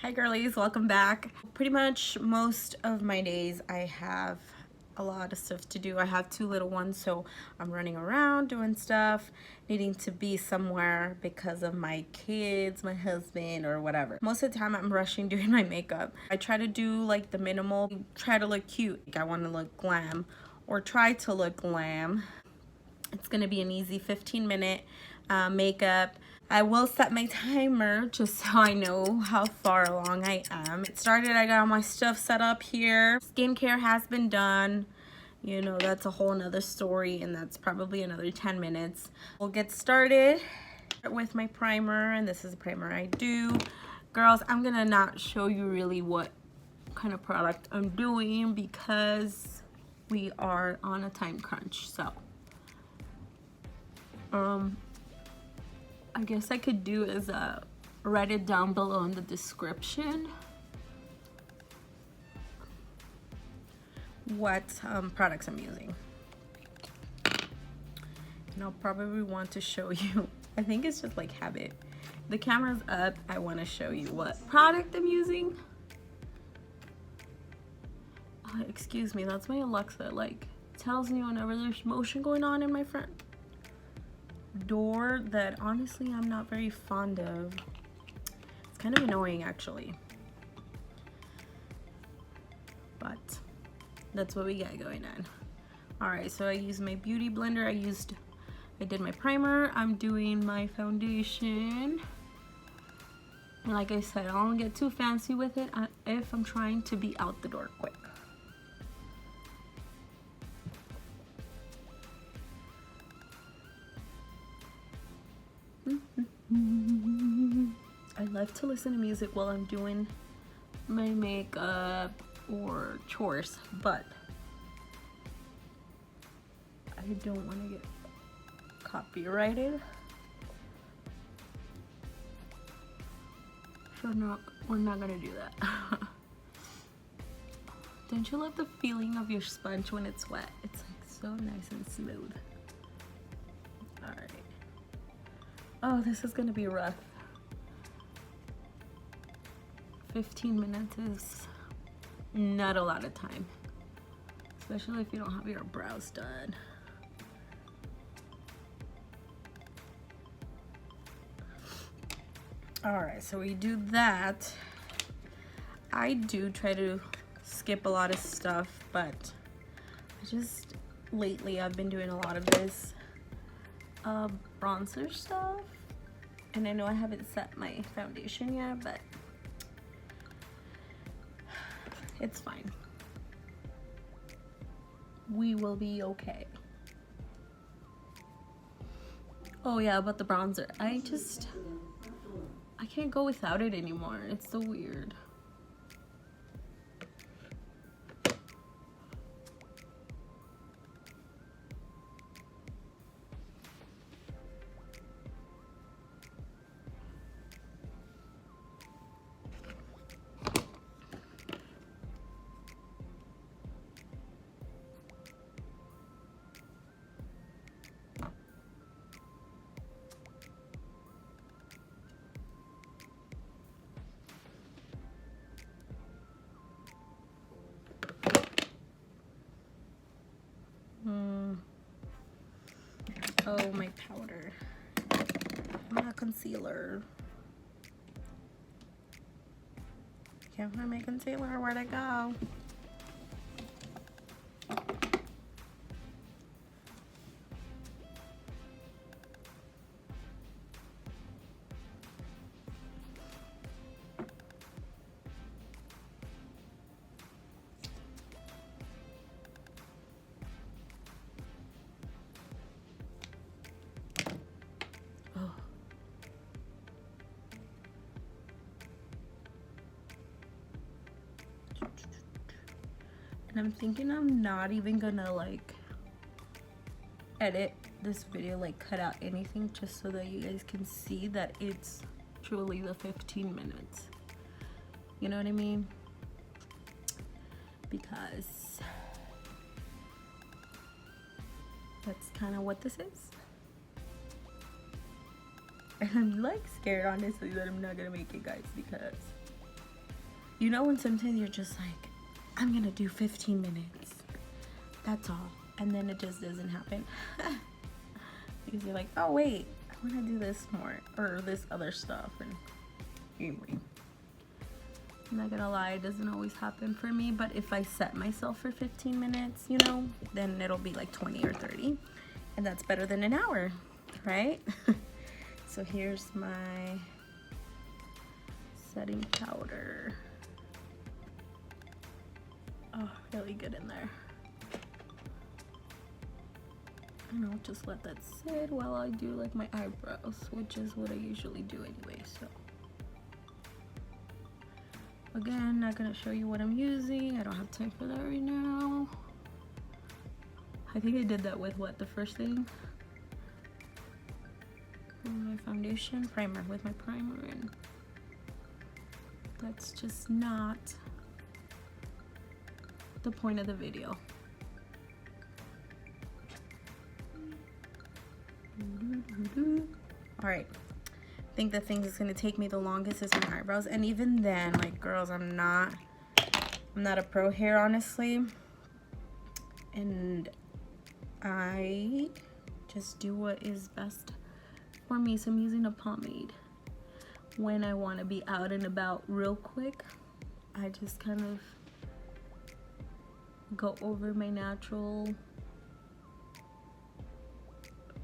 Hi girlies, welcome back. Pretty much most of my days I have a lot of stuff to do. I have two little ones, so I'm running around doing stuff, needing to be somewhere because of my kids, my husband, or whatever. Most of the time I'm rushing doing my makeup. I try to do like the minimal, try to look cute. I want to look glam or try to look glam. It's gonna be an easy 15-minute makeup. I will set my timer just so I know how far along I am. It started, I got all my stuff set up here. Skincare has been done. You know, that's a whole nother story, and that's probably another 10 minutes. We'll get started with my primer, and this is the primer I do. Girls, I'm gonna not show you really what kind of product I'm doing because we are on a time crunch, so. I guess I could do is write it down below in the description what products I'm using. And I'll probably want to show you, I think it's just like habit. The camera's up, I want to show you what product I'm using. Excuse me, that's my Alexa, like tells me whenever there's motion going on in my front door that honestly I'm not very fond of. It's kind of annoying actually, but that's what we got going on. All right, so I used my beauty blender. I did my primer. I'm doing my foundation. And like I said, I don't get too fancy with it if I'm trying to be out the door quick. I love to listen to music while I'm doing my makeup or chores, but I don't want to get copyrighted. So we're not gonna do that. Don't you love the feeling of your sponge when it's wet? It's like so nice and smooth. All right. Oh, this is gonna be rough. 15 minutes is not a lot of time, especially if you don't have your brows done. All right, so we do that. I do try to skip a lot of stuff, but lately I've been doing a lot of this bronzer stuff, and I know I haven't set my foundation yet, but it's fine. We will be okay. Oh yeah, about the bronzer. I can't go without it anymore. It's so weird. Oh, my powder. My concealer. Can't find my concealer. Where'd it go? And I'm thinking I'm not even gonna like edit this video, like cut out anything, just so that you guys can see that it's truly the 15 minutes. You know what I mean? Because that's kind of what this is. And I'm like scared honestly that I'm not gonna make it, guys, because You know when sometimes you're just like, I'm gonna do 15 minutes. That's all. And then it just doesn't happen. Because you're like, oh wait, I wanna do this more, or this other stuff. And anyway, I'm not gonna lie, it doesn't always happen for me, but if I set myself for 15 minutes, you know, then it'll be like 20 or 30. And that's better than an hour, right? So here's my setting powder. Oh, really good in there. And I'll just let that sit while I do like my eyebrows, which is what I usually do anyway, so. Again, not gonna show you what I'm using. I don't have time for that right now. I think I did that with what, the first thing? My foundation, primer, with my primer, and that's just not the point of the video. All right, I think the thing that's gonna take me the longest is my eyebrows, and even then, like, girls, I'm not a pro here, honestly, and I just do what is best for me. So I'm using a pomade when I want to be out and about real quick. I just kind of go over my natural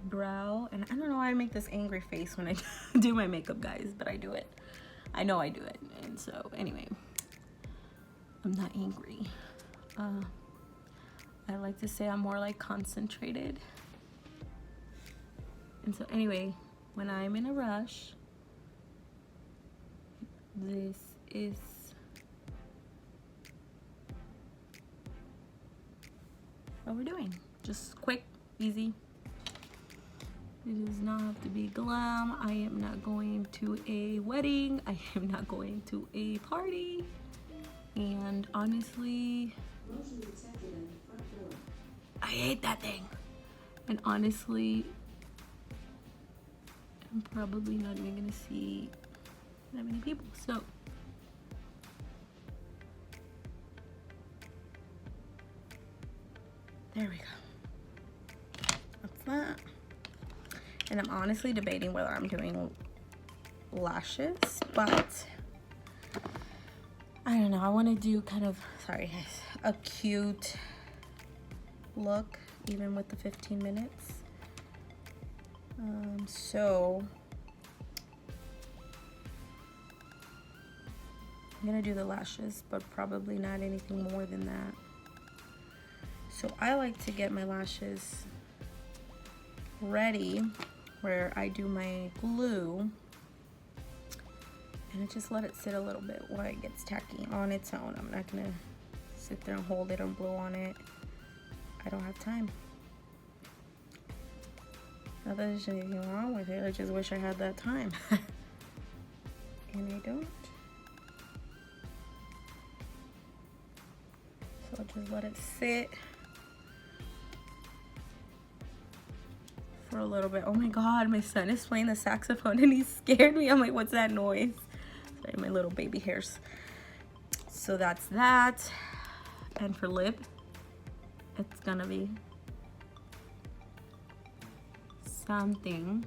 brow, and I don't know why I make this angry face when I do my makeup, guys, but I do it. I know I do it. And so anyway, I'm not angry. I like to say I'm more like concentrated. And so anyway, when I'm in a rush, this is what we're doing. Just quick, easy. It does not have to be glam. I am not going to a wedding. I am not going to a party. And honestly, I hate that thing. And honestly, I'm probably not even gonna see that many people. So there we go. That's that. And I'm honestly debating whether I'm doing lashes, but I don't know. I want to do kind of, sorry guys, a cute look even with the 15 minutes. So I'm gonna do the lashes, but probably not anything more than that. So I like to get my lashes ready where I do my glue, and I just let it sit a little bit while it gets tacky on its own. I'm not gonna sit there and hold it or blow on it. I don't have time. Not that there's anything wrong with it, I just wish I had that time. And I don't. So I'll just let it sit for a little bit. Oh my god, my son is playing the saxophone and he scared me. I'm like, what's that noise? Sorry, my little baby hairs. So that's that. And for lip, it's gonna be something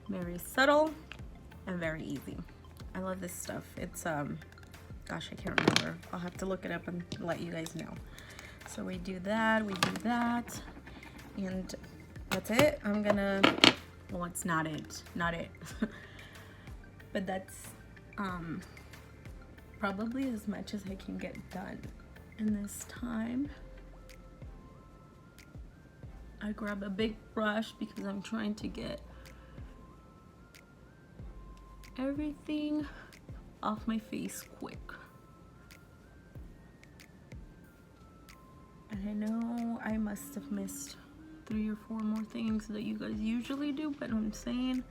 very subtle and very easy. I love this stuff. It's gosh, I can't remember. I'll have to look it up and let you guys know. So we do that, and that's it. I'm gonna, well, it's not it, but that's probably as much as I can get done in this time. I grab a big brush because I'm trying to get everything off my face quick. And I know I must have missed 3 or 4 more things that you guys usually do, but I'm saying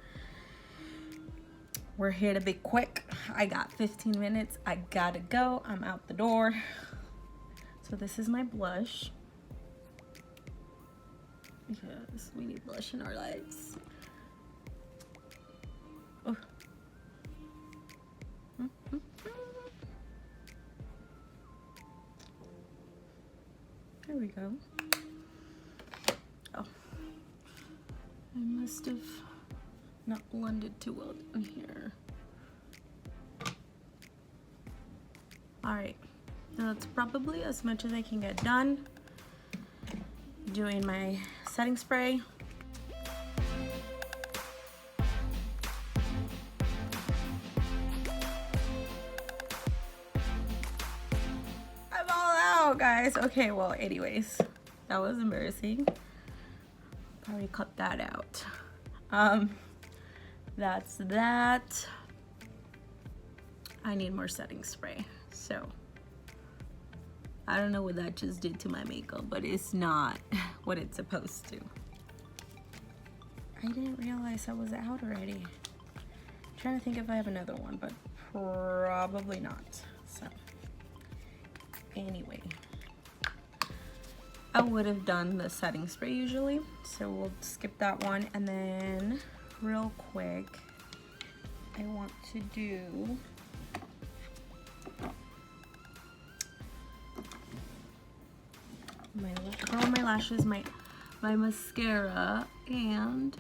we're here to be quick. I got 15 minutes. I gotta go. I'm out the door. So this is my blush, because we need blush in our lives. Oh. we go. Oh, I must have not blended too well in here. All right, that's probably as much as I can get done doing my setting spray. I'm all out, guys. Okay, well, anyways, that was embarrassing. Probably cut that out. That's that. I need more setting spray. So I don't know what that just did to my makeup, but it's not what it's supposed to. I didn't realize I was out already. I'm trying to think if I have another one, but probably not. So anyway, I would have done the setting spray usually, so we'll skip that one. And then real quick, I want to do curl my lashes, my mascara, and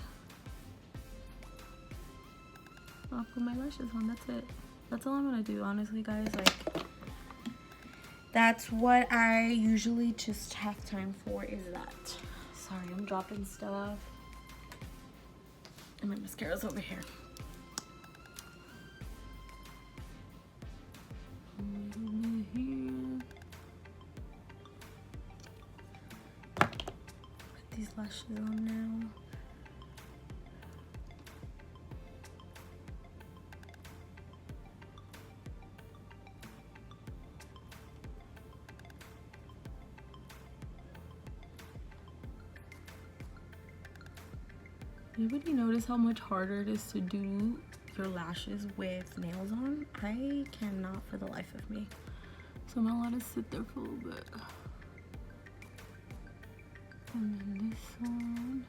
I'll put my lashes on. That's it. That's all I'm gonna do, honestly, guys. Like, that's what I usually just have time for, is that. Sorry, I'm dropping stuff. And my mascara's over here. These lashes on now. Anybody notice how much harder it is to do your lashes with nails on? I cannot for the life of me. So I'm gonna let it sit there for a little bit. And then this one,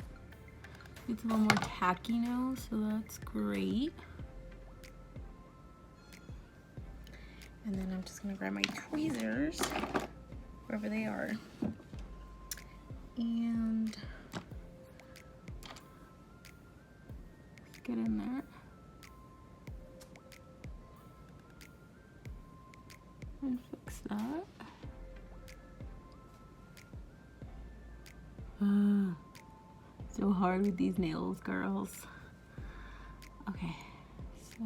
it's a little more tacky now, so that's great. And then I'm just gonna grab my tweezers, wherever they are, and let's get in there. And fix that. So hard with these nails, girls. Okay, so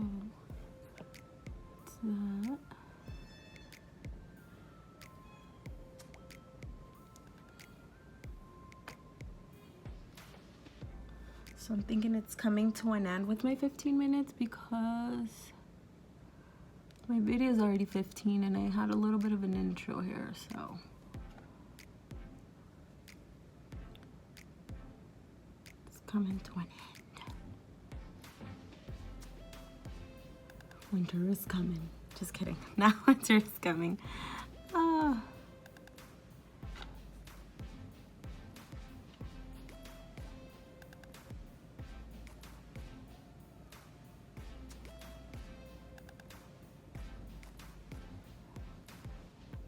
that's that. So I'm thinking it's coming to an end with my 15 minutes because my video is already 15 and I had a little bit of an intro here, so. Coming to an end. Winter is coming. Just kidding. Now winter is coming. I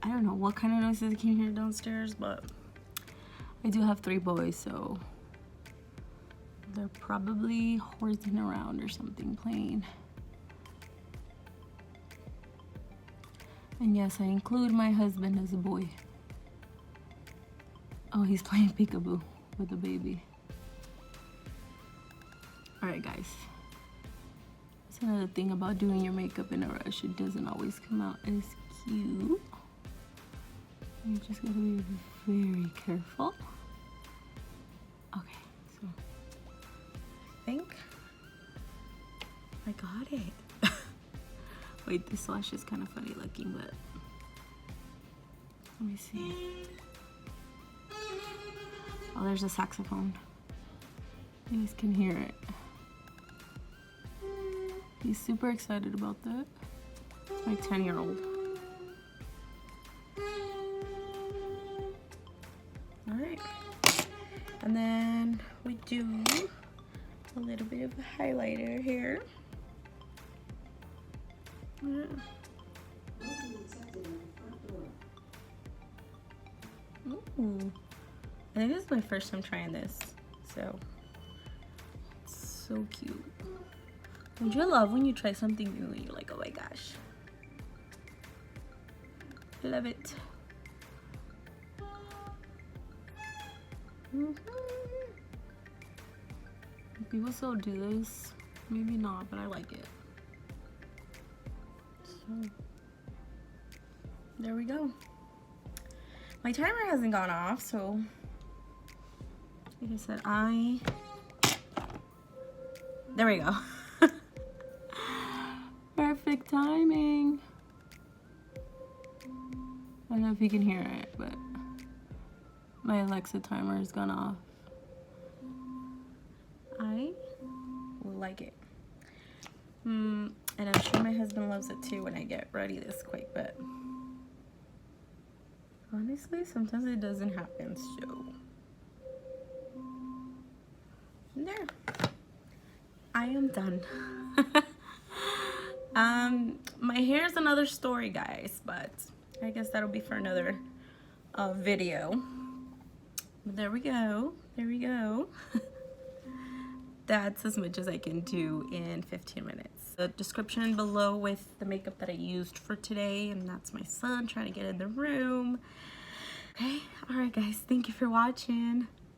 don't know what kind of noises I can hear downstairs, but I do have 3 boys, so they're probably horsing around or something, playing. And yes, I include my husband as a boy. Oh, he's playing peekaboo with the baby. Alright, guys. That's another thing about doing your makeup in a rush. It doesn't always come out as cute. You just gotta be very careful. Okay, so I think I got it. Wait, this lash is kind of funny looking, but let me see. Oh, there's a saxophone. You guys can hear it. He's super excited about that. It's my 10-year-old. All right, and then we do a little bit of a highlighter here. Ooh. I think this is my first time trying this, so it's so cute. Don't you love when you try something new and you're like, oh my gosh, I love it. People still do this, maybe not, but I like it. So there we go. My timer hasn't gone off, so like I said, there we go. Perfect timing. I don't know if you can hear it, but my Alexa timer has gone off. I like it. And I'm sure my husband loves it too when I get ready this quick, but honestly, sometimes it doesn't happen, so there. I am done. My hair is another story, guys, but I guess that'll be for another video. But there we go. There we go. That's as much as I can do in 15 minutes. The description below with the makeup that I used for today, and that's my son trying to get in the room. Okay, alright guys, thank you for watching.